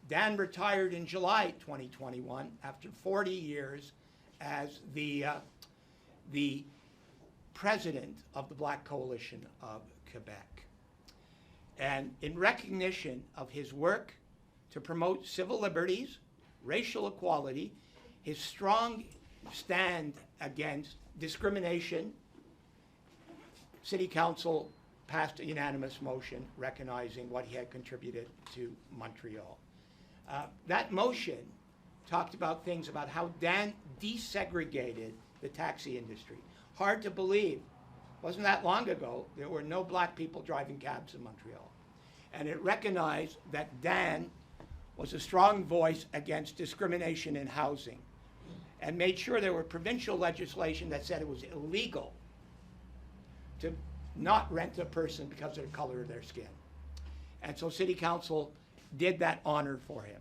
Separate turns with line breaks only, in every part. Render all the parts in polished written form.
Dan retired in July 2021 after 40 years as the president of the Black Coalition of Quebec. And in recognition of his work to promote civil liberties, racial equality, his strong stand against discrimination, City Council passed a unanimous motion recognizing what he had contributed to Montreal. That motion talked about things about how Dan desegregated the taxi industry. Hard to believe. Wasn't that long ago, there were no black people driving cabs in Montreal. And it recognized that Dan was a strong voice against discrimination in housing and made sure there were provincial legislation that said it was illegal to not rent a person because of the color of their skin. And so City Council did that honor for him.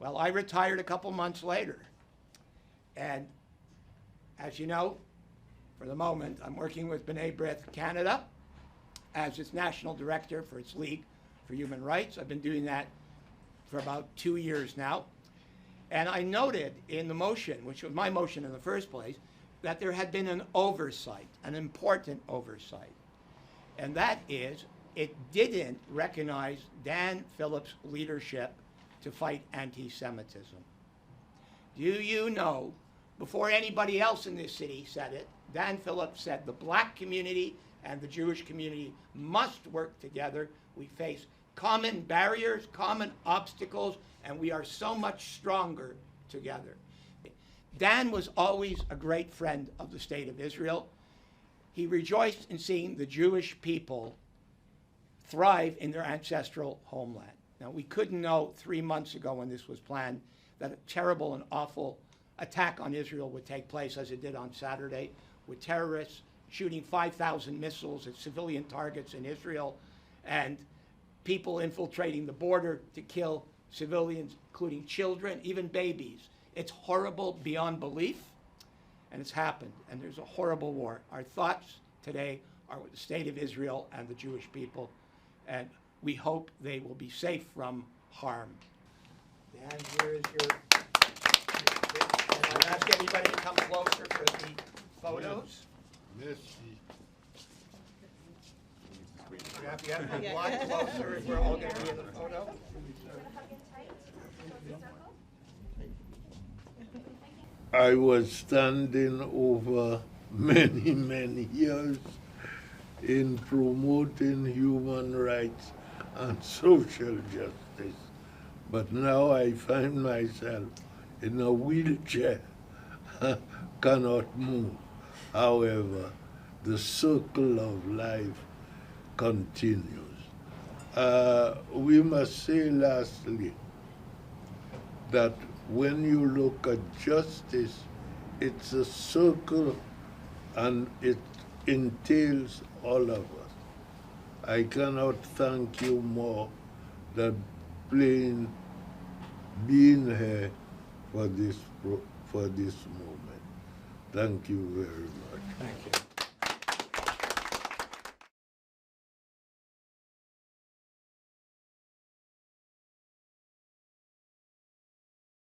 Well, I retired a couple months later. And as you know, for the moment, I'm working with Brith Canada as its national director for its League for Human Rights. I've been doing that for about 2 years now. And I noted in the motion, which was my motion in the first place, that there had been an oversight, an important oversight. And that is, it didn't recognize Dan Phillips' leadership to fight anti-Semitism. Do you know, before anybody else in this city said it, Dan Phillips said the black community and the Jewish community must work together. We face common barriers, common obstacles, and we are so much stronger together. Dan was always a great friend of the State of Israel. He rejoiced in seeing the Jewish people thrive in their ancestral homeland. Now, we couldn't know 3 months ago when this was planned that a terrible and awful attack on Israel would take place, as it did on Saturday, with terrorists shooting 5,000 missiles at civilian targets in Israel and people infiltrating the border to kill civilians, including children, even babies. It's horrible beyond belief, and it's happened, and there's a horrible war. Our thoughts today are with the State of Israel and the Jewish people, and we hope they will be safe from harm. Dan, here is your... And I'll ask everybody to come closer for the photos.
Merci.
You have to come a lot closer if we're all going to be in the photo.
I was standing over many years in promoting human rights and social justice. But now I find myself in a wheelchair, cannot move. However, the circle of life continues. We must say lastly that when you look at justice, it's a circle and it entails all of us. I cannot thank you more than being here for this moment. Thank you very much.
Thank you.